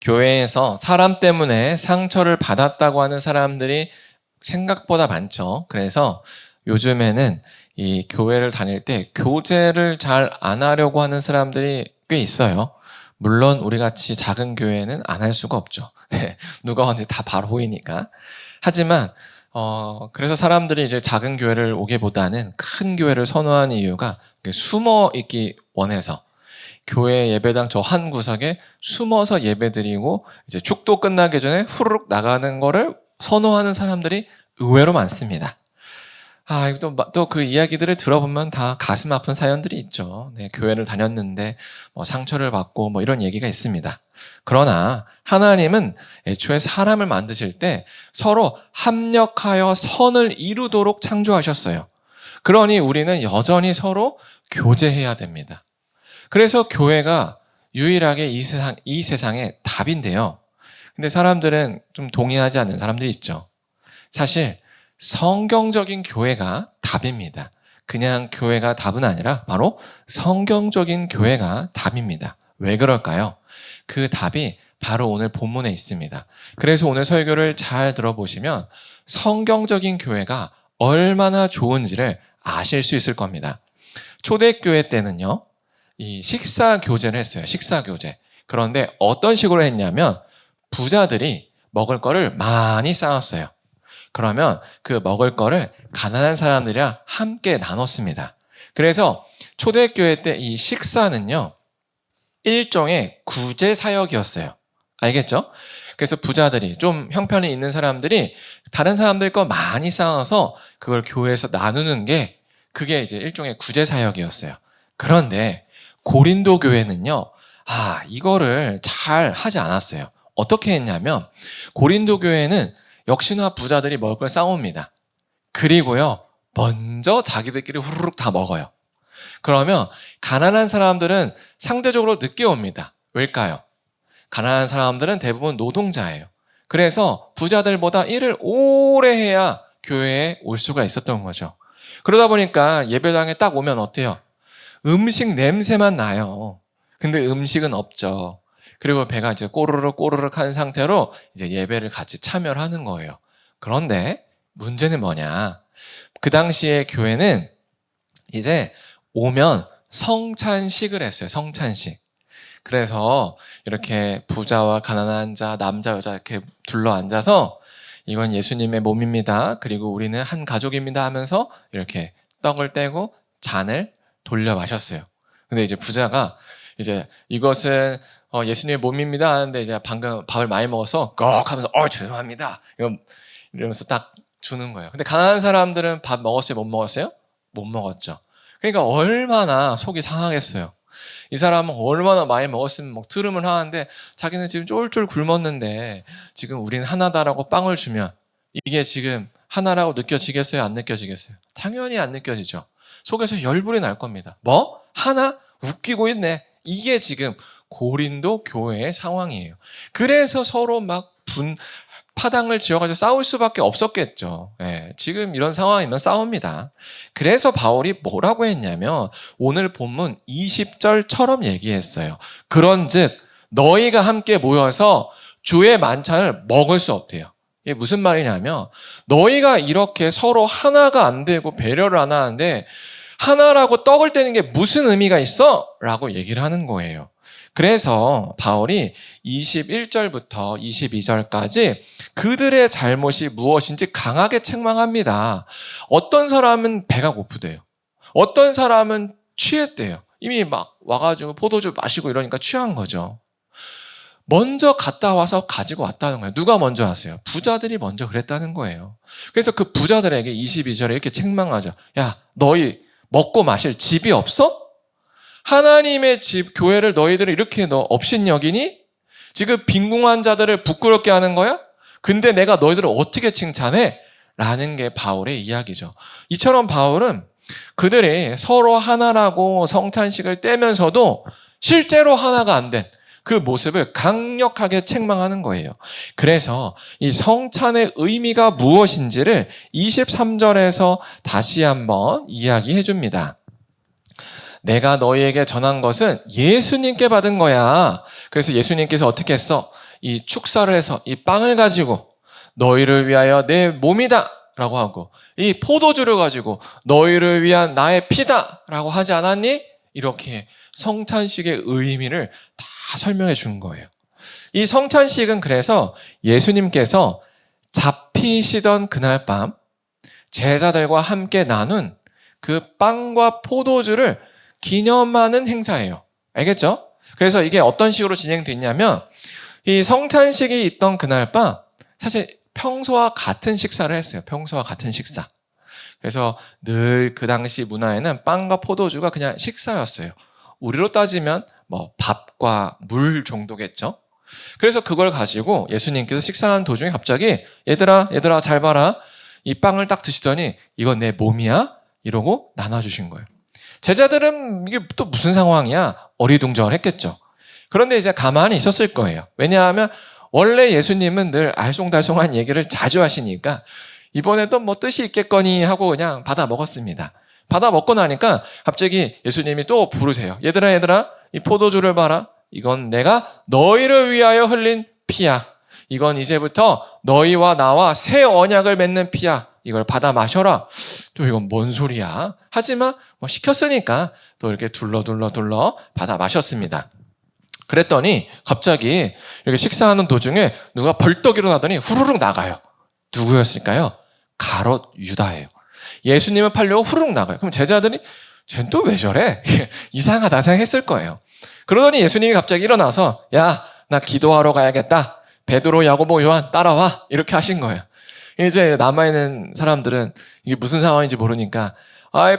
교회에서 사람 때문에 상처를 받았다고 하는 사람들이 생각보다 많죠. 그래서 요즘에는 이 교회를 다닐 때 교제를 잘 안 하려고 하는 사람들이 꽤 있어요. 물론 우리 같이 작은 교회는 안 할 수가 없죠. 네, 누가 언제 다 바로 보이니까. 하지만 그래서 사람들이 이제 작은 교회를 오기보다는 큰 교회를 선호하는 이유가 숨어 있기 원해서 교회 예배당 저 한 구석에 숨어서 예배드리고 이제 축도 끝나기 전에 후루룩 나가는 거를 선호하는 사람들이 의외로 많습니다. 또 그 이야기들을 들어보면 다 가슴 아픈 사연들이 있죠. 네, 교회를 다녔는데 상처를 받고 이런 얘기가 있습니다. 그러나 하나님은 애초에 사람을 만드실 때 서로 합력하여 선을 이루도록 창조하셨어요. 그러니 우리는 여전히 서로 교제해야 됩니다. 그래서 교회가 유일하게 이 세상의 답인데요. 근데 사람들은 좀 동의하지 않는 사람들이 있죠. 사실 성경적인 교회가 답입니다. 그냥 교회가 답은 아니라 바로 성경적인 교회가 답입니다. 왜 그럴까요? 그 답이 바로 오늘 본문에 있습니다. 그래서 오늘 설교를 잘 들어보시면 성경적인 교회가 얼마나 좋은지를 아실 수 있을 겁니다. 초대교회 때는요, 이 식사 교제를 했어요. 식사 교제. 그런데 어떤 식으로 했냐면 부자들이 먹을 거를 많이 쌓았어요. 그러면 그 먹을 거를 가난한 사람들이랑 함께 나눴습니다. 그래서 초대교회 때 이 식사는요, 일종의 구제 사역이었어요. 알겠죠? 그래서 부자들이 좀 형편이 있는 사람들이 다른 사람들 거 많이 쌓아서 그걸 교회에서 나누는 게 그게 이제 일종의 구제 사역이었어요. 그런데 고린도 교회는요, 이거를 잘 하지 않았어요. 어떻게 했냐면 고린도 교회는 역시나 부자들이 먹을 걸 쌓아옵니다. 그리고요, 먼저 자기들끼리 후루룩 다 먹어요. 그러면 가난한 사람들은 상대적으로 늦게 옵니다. 왜일까요? 가난한 사람들은 대부분 노동자예요. 그래서 부자들보다 일을 오래 해야 교회에 올 수가 있었던 거죠. 그러다 보니까 예배당에 딱 오면 어때요? 음식 냄새만 나요. 근데 음식은 없죠. 그리고 배가 이제 꼬르륵 한 상태로 이제 예배를 같이 참여를 하는 거예요. 그런데 문제는 뭐냐? 그 당시에 교회는 이제 오면 성찬식을 했어요. 성찬식. 그래서 이렇게 부자와 가난한 자, 남자, 여자 이렇게 둘러 앉아서 이건 예수님의 몸입니다. 그리고 우리는 한 가족입니다 하면서 이렇게 떡을 떼고 잔을 돌려 마셨어요. 근데 이제 부자가 이제 이것은 예수님의 몸입니다 하는데 이제 방금 밥을 많이 먹어서 꺽 하면서 죄송합니다 이러면서 딱 주는 거예요. 근데 가난한 사람들은 밥 먹었어요? 못 먹었어요? 못 먹었죠. 그러니까 얼마나 속이 상하겠어요. 이 사람은 얼마나 많이 먹었으면 트름을 하는데 자기는 지금 쫄쫄 굶었는데 지금 우리는 하나다라고 빵을 주면 이게 지금 하나라고 느껴지겠어요? 안 느껴지겠어요? 당연히 안 느껴지죠. 속에서 열불이 날 겁니다. 뭐? 하나? 웃기고 있네. 이게 지금 고린도 교회의 상황이에요. 그래서 서로 파당을 지어가지고 싸울 수밖에 없었겠죠. 지금 이런 상황이면 싸웁니다. 그래서 바울이 뭐라고 했냐면 오늘 본문 20절처럼 얘기했어요. 그런즉 너희가 함께 모여서 주의 만찬을 먹을 수 없대요. 이게 무슨 말이냐면 너희가 이렇게 서로 하나가 안 되고 배려를 안 하는데 하나라고 떡을 떼는 게 무슨 의미가 있어? 라고 얘기를 하는 거예요. 그래서 바울이 21절부터 22절까지 그들의 잘못이 무엇인지 강하게 책망합니다. 어떤 사람은 배가 고프대요. 어떤 사람은 취했대요. 이미 와가지고 포도주 마시고 이러니까 취한 거죠. 먼저 갔다 와서 가지고 왔다는 거예요. 누가 먼저 하세요? 부자들이 먼저 그랬다는 거예요. 그래서 그 부자들에게 22절에 이렇게 책망하죠. 야, 너희 먹고 마실 집이 없어? 하나님의 집, 교회를 너희들은 이렇게 너 업신여기니? 지금 빈궁한 자들을 부끄럽게 하는 거야? 근데 내가 너희들을 어떻게 칭찬해? 라는 게 바울의 이야기죠. 이처럼 바울은 그들이 서로 하나라고 성찬식을 떼면서도 실제로 하나가 안 된 그 모습을 강력하게 책망하는 거예요. 그래서 이 성찬의 의미가 무엇인지를 23절에서 다시 한번 이야기해 줍니다. 내가 너희에게 전한 것은 예수님께 받은 거야. 그래서 예수님께서 어떻게 했어? 이 축사를 해서 이 빵을 가지고 너희를 위하여 내 몸이다 라고 하고 이 포도주를 가지고 너희를 위한 나의 피다 라고 하지 않았니? 이렇게 성찬식의 의미를 다 설명해 준 거예요. 이 성찬식은 그래서 예수님께서 잡히시던 그날 밤 제자들과 함께 나눈 그 빵과 포도주를 기념하는 행사예요. 알겠죠? 그래서 이게 어떤 식으로 진행됐냐면 이 성찬식이 있던 그날 밤 사실 평소와 같은 식사를 했어요. 평소와 같은 식사. 그래서 늘 그 당시 문화에는 빵과 포도주가 그냥 식사였어요. 우리로 따지면 뭐 밥과 물 정도겠죠. 그래서 그걸 가지고 예수님께서 식사하는 도중에 갑자기 얘들아 잘 봐라. 이 빵을 딱 드시더니 이건 내 몸이야? 이러고 나눠주신 거예요. 제자들은 이게 또 무슨 상황이야? 어리둥절했겠죠. 그런데 이제 가만히 있었을 거예요. 왜냐하면 원래 예수님은 늘 알쏭달쏭한 얘기를 자주 하시니까 이번에도 뭐 뜻이 있겠거니 하고 그냥 받아 먹었습니다. 받아 먹고 나니까 갑자기 예수님이 또 부르세요. 얘들아 이 포도주를 봐라. 이건 내가 너희를 위하여 흘린 피야. 이건 이제부터 너희와 나와 새 언약을 맺는 피야. 이걸 받아 마셔라. 또 이건 뭔 소리야? 하지만 뭐 시켰으니까 또 이렇게 둘러 받아 마셨습니다. 그랬더니 갑자기 이렇게 식사하는 도중에 누가 벌떡 일어나더니 후루룩 나가요. 누구였을까요? 가롯 유다예요. 예수님을 팔려고 후루룩 나가요. 그럼 제자들이 쟤는 또 왜 저래? 이상하다 생각했을 거예요. 그러더니 예수님이 갑자기 일어나서 야, 나 기도하러 가야겠다. 베드로, 야고보, 요한 따라와. 이렇게 하신 거예요. 이제 남아있는 사람들은 이게 무슨 상황인지 모르니까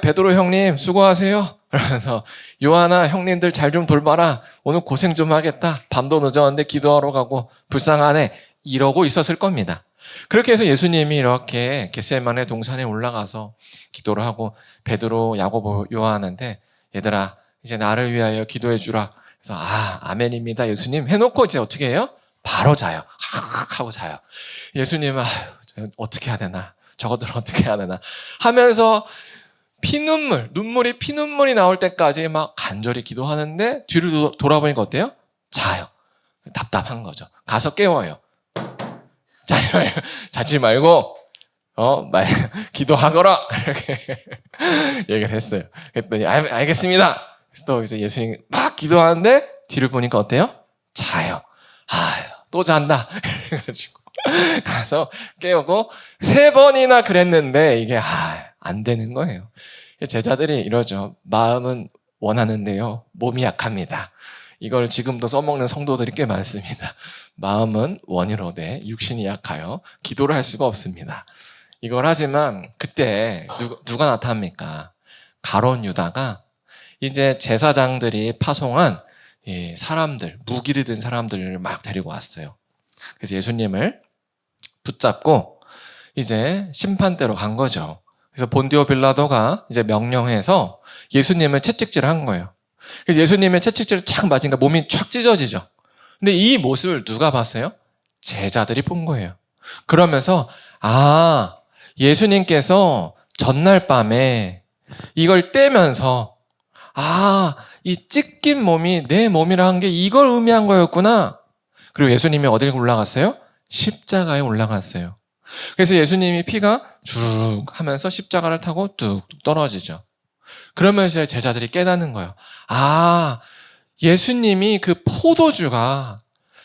베드로 형님 수고하세요. 그러면서 요한아 형님들 잘 좀 돌봐라. 오늘 고생 좀 하겠다. 밤도 늦었는데 기도하러 가고 불쌍하네. 이러고 있었을 겁니다. 그렇게 해서 예수님이 이렇게 겟세마네 동산에 올라가서 기도를 하고 베드로, 야고보, 요한한테 얘들아 이제 나를 위하여 기도해 주라. 그래서 아멘입니다 예수님 해놓고 이제 어떻게 해요? 바로 자요. 하고 자요. 예수님은 어떻게 해야 되나? 저것들은 어떻게 해야 되나? 하면서 눈물이 피눈물이 나올 때까지 막 간절히 기도하는데 뒤로 돌아보니까 어때요? 자요. 답답한 거죠. 가서 깨워요. 자지 말고 기도하거라 이렇게 얘기를 했어요. 그랬더니 알겠습니다. 또 이제 예수님 막 기도하는데 뒤를 보니까 어때요? 자요. 또 잔다. 그래가지고 가서 깨우고 3번이나 그랬는데 이게 안 되는 거예요. 제자들이 이러죠. 마음은 원하는데요. 몸이 약합니다. 이걸 지금도 써먹는 성도들이 꽤 많습니다. 마음은 원이로되 육신이 약하여 기도를 할 수가 없습니다. 이걸 하지만 그때 누가 나타납니까? 가롯 유다가 이제 제사장들이 파송한 사람들, 무기를 든 사람들을 막 데리고 왔어요. 그래서 예수님을 붙잡고 이제 심판대로 간 거죠. 그래서 본디오 빌라도가 이제 명령해서 예수님을 채찍질을 한 거예요. 그래서 예수님의 채찍질을 착 맞으니까 몸이 촥 찢어지죠. 근데 이 모습을 누가 봤어요? 제자들이 본 거예요. 그러면서 예수님께서 전날 밤에 이걸 떼면서 이 찢긴 몸이 내 몸이라 한 게 이걸 의미한 거였구나. 그리고 예수님이 어디로 올라갔어요? 십자가에 올라갔어요. 그래서 예수님이 피가 주르륵 하면서 십자가를 타고 뚝뚝 떨어지죠. 그러면서 제자들이 깨닫는 거예요. 예수님이 그 포도주가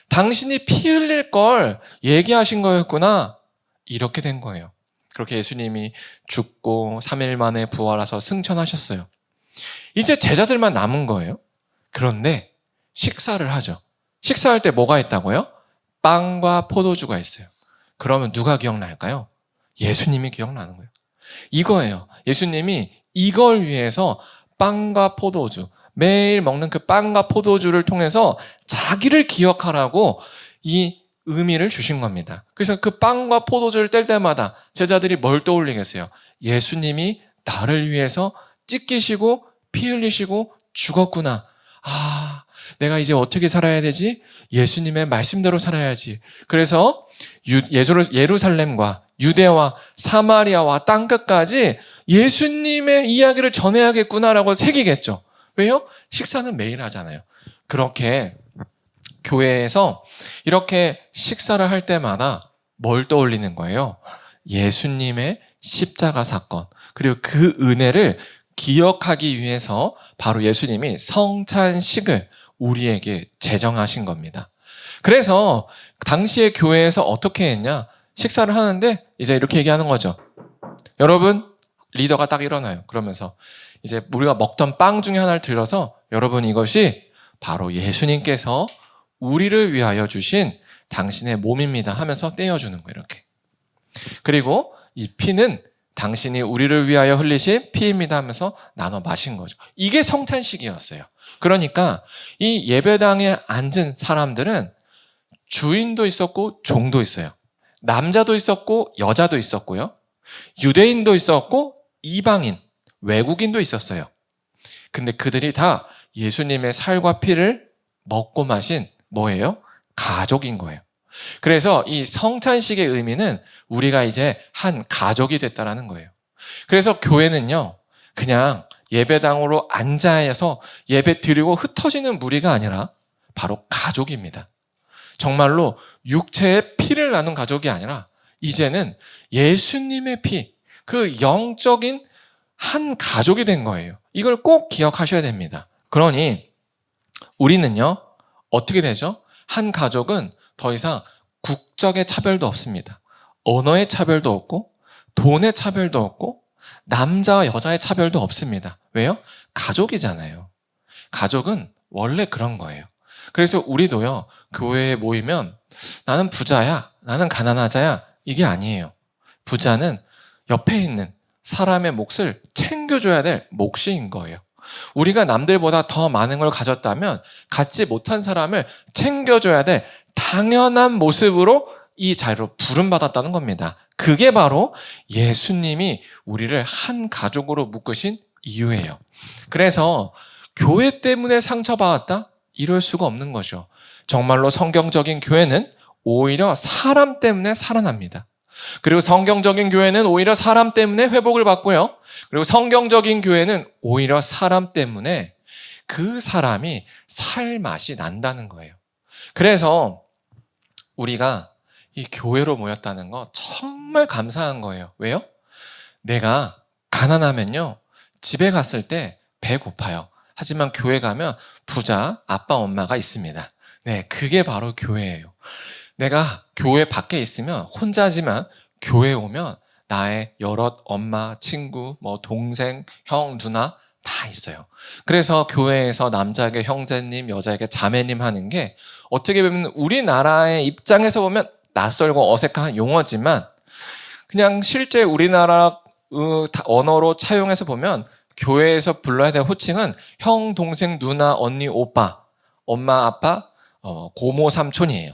당신이 피 흘릴 걸 얘기하신 거였구나. 이렇게 된 거예요. 그렇게 예수님이 죽고 3일 만에 부활해서 승천하셨어요. 이제 제자들만 남은 거예요. 그런데 식사를 하죠. 식사할 때 뭐가 있다고요? 빵과 포도주가 있어요. 그러면 누가 기억날까요? 예수님이 기억나는 거예요. 이거예요. 예수님이 이걸 위해서 빵과 포도주, 매일 먹는 그 빵과 포도주를 통해서 자기를 기억하라고 이 의미를 주신 겁니다. 그래서 그 빵과 포도주를 뗄 때마다 제자들이 뭘 떠올리겠어요? 예수님이 나를 위해서 찢기시고 피 흘리시고 죽었구나. 내가 이제 어떻게 살아야 되지? 예수님의 말씀대로 살아야지. 그래서 예루살렘과 유대와 사마리아와 땅끝까지 예수님의 이야기를 전해야겠구나라고 새기겠죠. 왜요? 식사는 매일 하잖아요. 그렇게 교회에서 이렇게 식사를 할 때마다 뭘 떠올리는 거예요? 예수님의 십자가 사건, 그리고 그 은혜를 기억하기 위해서 바로 예수님이 성찬식을 우리에게 제정하신 겁니다. 그래서 당시의 교회에서 어떻게 했냐? 식사를 하는데 이제 이렇게 얘기하는 거죠. 여러분, 리더가 딱 일어나요. 그러면서 이제 우리가 먹던 빵 중에 하나를 들어서 여러분, 이것이 바로 예수님께서 우리를 위하여 주신 당신의 몸입니다 하면서 떼어주는 거예요. 이렇게. 그리고 이 피는 당신이 우리를 위하여 흘리신 피입니다 하면서 나눠 마신 거죠. 이게 성찬식이었어요. 그러니까 이 예배당에 앉은 사람들은 주인도 있었고 종도 있어요. 남자도 있었고 여자도 있었고요. 유대인도 있었고 이방인, 외국인도 있었어요. 근데 그들이 다 예수님의 살과 피를 먹고 마신 뭐예요? 가족인 거예요. 그래서 이 성찬식의 의미는 우리가 이제 한 가족이 됐다라는 거예요. 그래서 교회는요, 그냥 예배당으로 앉아서 예배 드리고 흩어지는 무리가 아니라 바로 가족입니다. 정말로 육체의 피를 나눈 가족이 아니라 이제는 예수님의 피, 그 영적인 한 가족이 된 거예요. 이걸 꼭 기억하셔야 됩니다. 그러니 우리는요, 어떻게 되죠? 한 가족은 더 이상 국적의 차별도 없습니다. 언어의 차별도 없고 돈의 차별도 없고 남자와 여자의 차별도 없습니다. 왜요? 가족이잖아요. 가족은 원래 그런 거예요. 그래서 우리도요, 교회에 모이면 나는 부자야, 나는 가난하자야, 이게 아니에요. 부자는 옆에 있는 사람의 몫을 챙겨줘야 될 몫인 거예요. 우리가 남들보다 더 많은 걸 가졌다면 갖지 못한 사람을 챙겨줘야 될 당연한 모습으로 이 자리로 부름받았다는 겁니다. 그게 바로 예수님이 우리를 한 가족으로 묶으신 이유예요. 그래서 교회 때문에 상처받았다? 이럴 수가 없는 거죠. 정말로 성경적인 교회는 오히려 사람 때문에 살아납니다. 그리고 성경적인 교회는 오히려 사람 때문에 회복을 받고요. 그리고 성경적인 교회는 오히려 사람 때문에 그 사람이 살 맛이 난다는 거예요. 그래서 우리가 이 교회로 모였다는 거 정말 감사한 거예요. 왜요? 내가 가난하면요, 집에 갔을 때 배고파요. 하지만 교회 가면 부자 아빠 엄마가 있습니다. 네, 그게 바로 교회예요. 내가 교회 밖에 있으면 혼자지만 교회에 오면 나의 여럿 엄마, 친구, 동생, 형, 누나 다 있어요. 그래서 교회에서 남자에게 형제님, 여자에게 자매님 하는 게 어떻게 보면 우리나라의 입장에서 보면 낯설고 어색한 용어지만 그냥 실제 우리나라 언어로 차용해서 보면 교회에서 불러야 될 호칭은 형, 동생, 누나, 언니, 오빠, 엄마, 아빠, 고모, 삼촌이에요.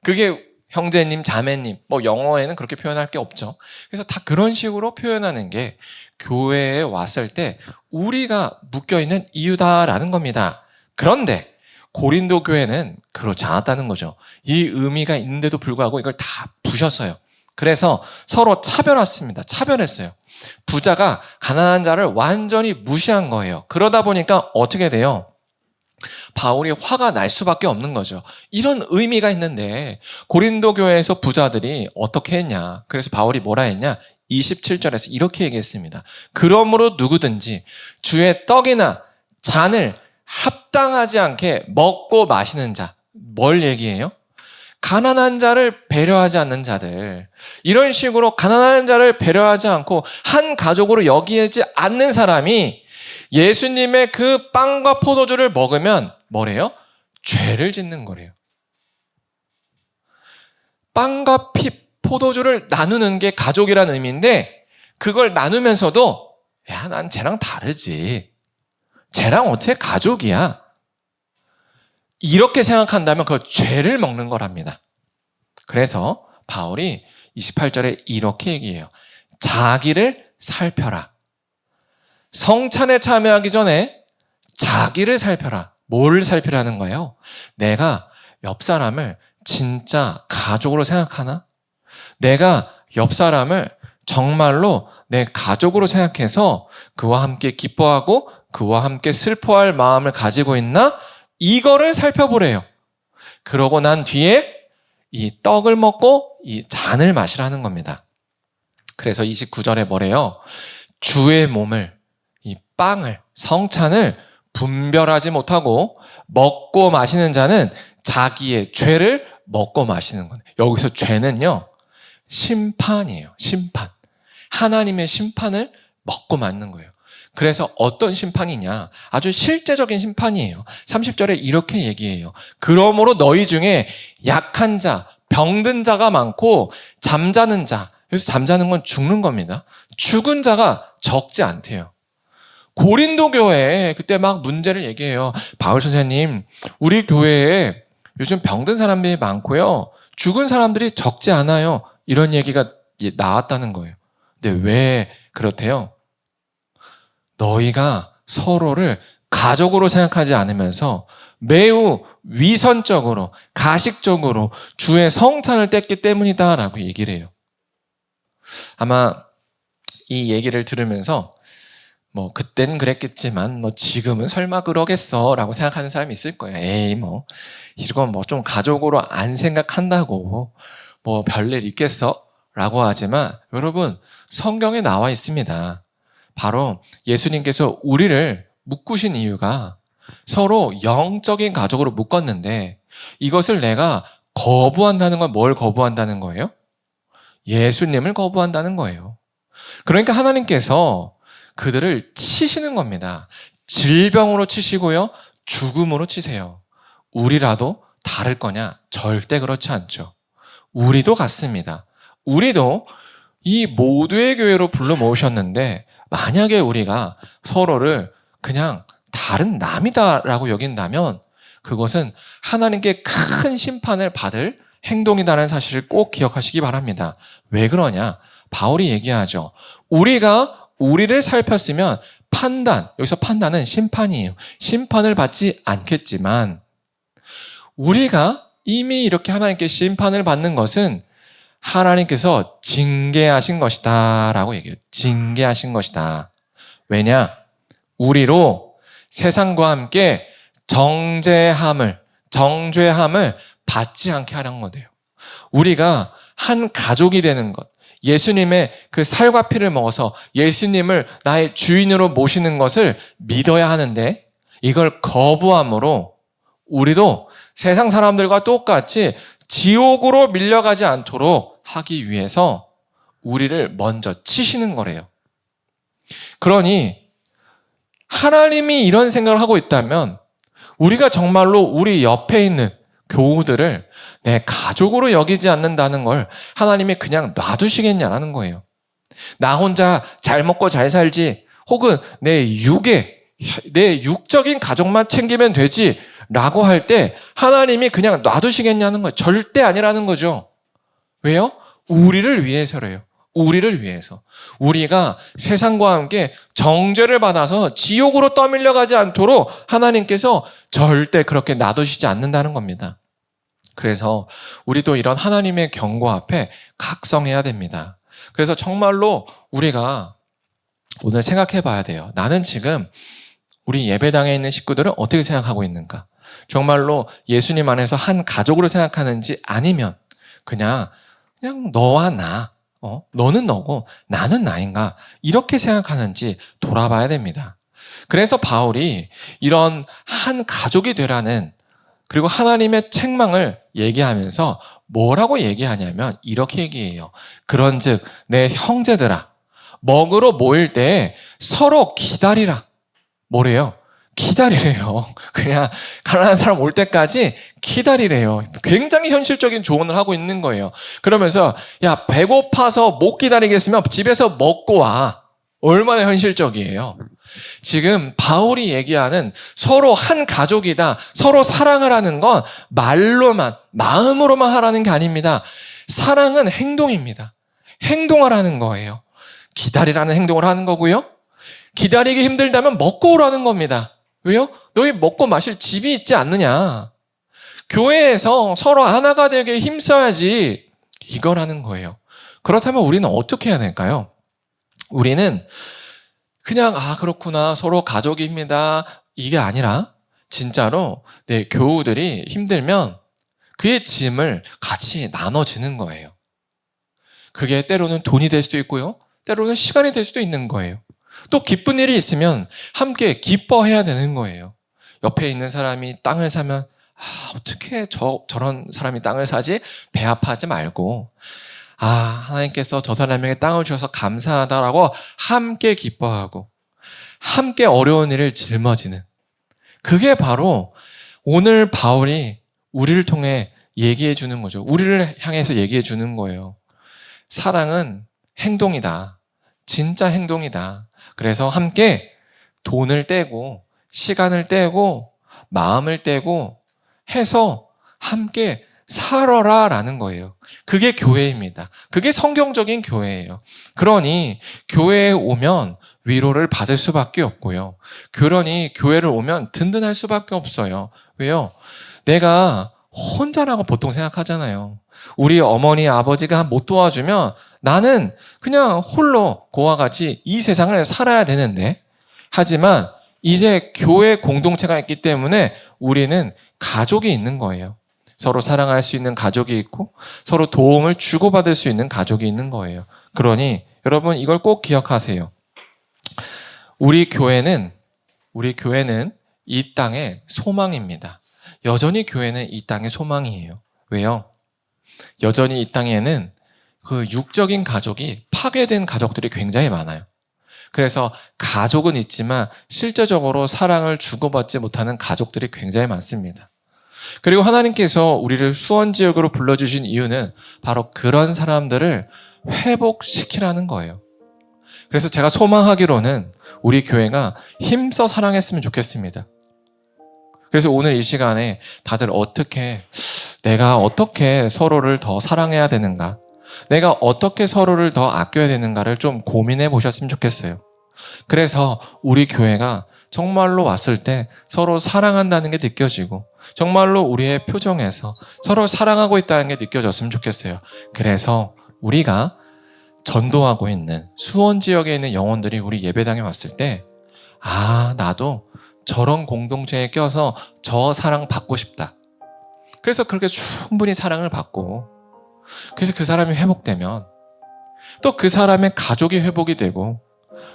그게 형제님, 자매님, 영어에는 그렇게 표현할 게 없죠. 그래서 다 그런 식으로 표현하는 게 교회에 왔을 때 우리가 묶여있는 이유다라는 겁니다. 그런데 고린도 교회는 그렇지 않았다는 거죠. 이 의미가 있는데도 불구하고 이걸 다 부셨어요. 그래서 서로 차별했어요. 부자가 가난한 자를 완전히 무시한 거예요. 그러다 보니까 어떻게 돼요? 바울이 화가 날 수밖에 없는 거죠. 이런 의미가 있는데 고린도 교회에서 부자들이 어떻게 했냐? 그래서 바울이 뭐라 했냐? 27절에서 이렇게 얘기했습니다. 그러므로 누구든지 주의 떡이나 잔을 합당하지 않게 먹고 마시는 자. 뭘 얘기해요? 가난한 자를 배려하지 않는 자들. 이런 식으로 가난한 자를 배려하지 않고 한 가족으로 여기지 않는 사람이 예수님의 그 빵과 포도주를 먹으면 뭐래요? 죄를 짓는 거래요. 빵과 포도주를 나누는 게 가족이라는 의미인데 그걸 나누면서도 야, 난 쟤랑 다르지. 쟤랑 어떻게 가족이야? 이렇게 생각한다면 그 죄를 먹는 거랍니다. 그래서 바울이 28절에 이렇게 얘기해요. 자기를 살펴라. 성찬에 참여하기 전에 자기를 살펴라. 뭘 살피라는 거예요? 내가 옆 사람을 진짜 가족으로 생각하나? 내가 옆 사람을 정말로 내 가족으로 생각해서 그와 함께 기뻐하고 그와 함께 슬퍼할 마음을 가지고 있나? 이거를 살펴보래요. 그러고 난 뒤에 이 떡을 먹고 이 잔을 마시라는 겁니다. 그래서 29절에 뭐래요? 주의 몸을, 이 빵을, 성찬을 분별하지 못하고 먹고 마시는 자는 자기의 죄를 먹고 마시는 거예요. 여기서 죄는요, 심판이에요. 심판. 하나님의 심판을 먹고 맞는 거예요. 그래서 어떤 심판이냐? 아주 실제적인 심판이에요. 30절에 이렇게 얘기해요. 그러므로 너희 중에 약한 자, 병든 자가 많고 잠자는 자, 여기서 잠자는 건 죽는 겁니다. 죽은 자가 적지 않대요. 고린도 교회에 그때 막 문제를 얘기해요. 바울 선생님, 우리 교회에 요즘 병든 사람들이 많고요. 죽은 사람들이 적지 않아요. 이런 얘기가 나왔다는 거예요. 근데 왜 그렇대요? 너희가 서로를 가족으로 생각하지 않으면서 매우 위선적으로, 가식적으로 주의 성찬을 뗐기 때문이다라고 얘기를 해요. 아마 이 얘기를 들으면서 뭐 그땐 그랬겠지만 뭐 지금은 설마 그러겠어 라고 생각하는 사람이 있을 거예요. 에이 뭐 이건 뭐 좀 가족으로 안 생각한다고 뭐 별일 있겠어? 라고 하지만 여러분, 성경에 나와 있습니다. 바로 예수님께서 우리를 묶으신 이유가 서로 영적인 가족으로 묶었는데, 이것을 내가 거부한다는 건 뭘 거부한다는 거예요? 예수님을 거부한다는 거예요. 그러니까 하나님께서 그들을 치시는 겁니다. 질병으로 치시고요, 죽음으로 치세요. 우리라도 다를 거냐? 절대 그렇지 않죠. 우리도 같습니다. 우리도 이 모두의 교회로 불러 모으셨는데, 만약에 우리가 서로를 그냥 다른 남이다라고 여긴다면 그것은 하나님께 큰 심판을 받을 행동이라는 사실을 꼭 기억하시기 바랍니다. 왜 그러냐? 바울이 얘기하죠. 우리가 우리를 살폈으면 판단, 여기서 판단은 심판이에요. 심판을 받지 않겠지만 우리가 이미 이렇게 하나님께 심판을 받는 것은 하나님께서 징계하신 것이다 라고 얘기해요. 징계하신 것이다. 왜냐? 우리로 세상과 함께 정죄함을 받지 않게 하는 거예요. 우리가 한 가족이 되는 것, 예수님의 그 살과 피를 먹어서 예수님을 나의 주인으로 모시는 것을 믿어야 하는데, 이걸 거부함으로 우리도 세상 사람들과 똑같이 지옥으로 밀려가지 않도록 하기 위해서 우리를 먼저 치시는 거래요. 그러니 하나님이 이런 생각을 하고 있다면 우리가 정말로 우리 옆에 있는 교우들을 내 가족으로 여기지 않는다는 걸 하나님이 그냥 놔두시겠냐라는 거예요. 나 혼자 잘 먹고 잘 살지, 혹은 내 육적인 가족만 챙기면 되지 라고 할 때 하나님이 그냥 놔두시겠냐는 거예요. 절대 아니라는 거죠. 왜요? 우리를 위해서래요. 우리를 위해서. 우리가 세상과 함께 정죄를 받아서 지옥으로 떠밀려가지 않도록 하나님께서 절대 그렇게 놔두시지 않는다는 겁니다. 그래서 우리도 이런 하나님의 경고 앞에 각성해야 됩니다. 그래서 정말로 우리가 오늘 생각해 봐야 돼요. 나는 지금 우리 예배당에 있는 식구들은 어떻게 생각하고 있는가? 정말로 예수님 안에서 한 가족으로 생각하는지, 아니면 그냥 너와 나, 너는 너고 나는 나인가, 이렇게 생각하는지 돌아봐야 됩니다. 그래서 바울이 이런 한 가족이 되라는, 그리고 하나님의 책망을 얘기하면서 뭐라고 얘기하냐면 이렇게 얘기해요. 그런즉 내 형제들아, 먹으러 모일 때 서로 기다리라. 뭐래요? 기다리래요. 그냥 가난한 사람 올 때까지 기다리래요. 굉장히 현실적인 조언을 하고 있는 거예요. 그러면서 야, 배고파서 못 기다리겠으면 집에서 먹고 와. 얼마나 현실적이에요. 지금 바울이 얘기하는 서로 한 가족이다, 서로 사랑을 하는 건 말로만, 마음으로만 하라는 게 아닙니다. 사랑은 행동입니다. 행동하라는 거예요. 기다리라는 행동을 하는 거고요. 기다리기 힘들다면 먹고 오라는 겁니다. 왜요? 너희 먹고 마실 집이 있지 않느냐. 교회에서 서로 하나가 되게 힘써야지, 이거라는 거예요. 그렇다면 우리는 어떻게 해야 될까요? 우리는 그냥 그렇구나, 서로 가족입니다, 이게 아니라 진짜로 내 교우들이 힘들면 그의 짐을 같이 나눠지는 거예요. 그게 때로는 돈이 될 수도 있고요. 때로는 시간이 될 수도 있는 거예요. 또 기쁜 일이 있으면 함께 기뻐해야 되는 거예요. 옆에 있는 사람이 땅을 사면 어떻게 저런 사람이 땅을 사지? 배 아파하지 말고 하나님께서 저 사람에게 땅을 주셔서 감사하다라고 함께 기뻐하고 함께 어려운 일을 짊어지는, 그게 바로 오늘 바울이 우리를 통해 얘기해 주는 거죠. 우리를 향해서 얘기해 주는 거예요. 사랑은 행동이다. 진짜 행동이다. 그래서 함께 돈을 떼고 시간을 떼고 마음을 떼고 해서 함께 살아라 라는 거예요. 그게 교회입니다. 그게 성경적인 교회예요. 그러니 교회에 오면 위로를 받을 수밖에 없고요. 그러니 교회를 오면 든든할 수밖에 없어요. 왜요? 내가 혼자라고 보통 생각하잖아요. 우리 어머니, 아버지가 못 도와주면 나는 그냥 홀로 그와 같이 이 세상을 살아야 되는데, 하지만 이제 교회 공동체가 있기 때문에 우리는 가족이 있는 거예요. 서로 사랑할 수 있는 가족이 있고 서로 도움을 주고받을 수 있는 가족이 있는 거예요. 그러니 여러분 이걸 꼭 기억하세요. 우리 교회는 이 땅의 소망입니다. 여전히 교회는 이 땅의 소망이에요. 왜요? 여전히 이 땅에는 그 육적인 가족이 파괴된 가족들이 굉장히 많아요. 그래서 가족은 있지만 실제적으로 사랑을 주고받지 못하는 가족들이 굉장히 많습니다. 그리고 하나님께서 우리를 수원지역으로 불러주신 이유는 바로 그런 사람들을 회복시키라는 거예요. 그래서 제가 소망하기로는 우리 교회가 힘써 사랑했으면 좋겠습니다. 그래서 오늘 이 시간에 다들 내가 어떻게 서로를 더 사랑해야 되는가, 내가 어떻게 서로를 더 아껴야 되는가를 좀 고민해 보셨으면 좋겠어요. 그래서 우리 교회가 정말로 왔을 때 서로 사랑한다는 게 느껴지고 정말로 우리의 표정에서 서로 사랑하고 있다는 게 느껴졌으면 좋겠어요. 그래서 우리가 전도하고 있는 수원 지역에 있는 영혼들이 우리 예배당에 왔을 때 나도 저런 공동체에 껴서 저 사랑 받고 싶다. 그래서 그렇게 충분히 사랑을 받고 그래서 그 사람이 회복되면 또 그 사람의 가족이 회복이 되고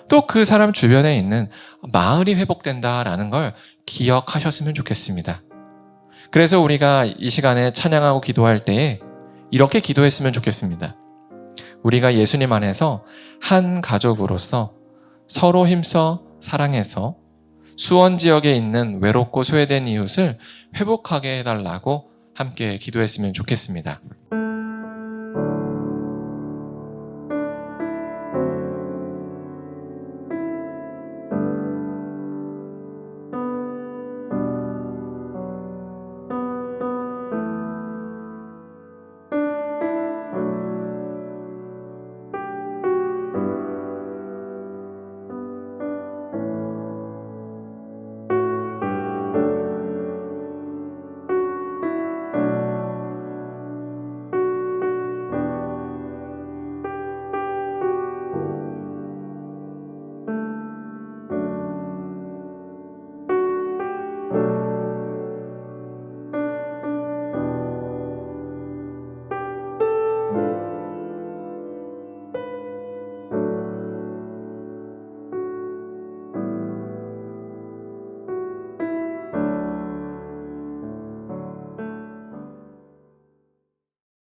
또 그 사람 주변에 있는 마을이 회복된다라는 걸 기억하셨으면 좋겠습니다. 그래서 우리가 이 시간에 찬양하고 기도할 때에 이렇게 기도했으면 좋겠습니다. 우리가 예수님 안에서 한 가족으로서 서로 힘써 사랑해서 수원 지역에 있는 외롭고 소외된 이웃을 회복하게 해달라고 함께 기도했으면 좋겠습니다.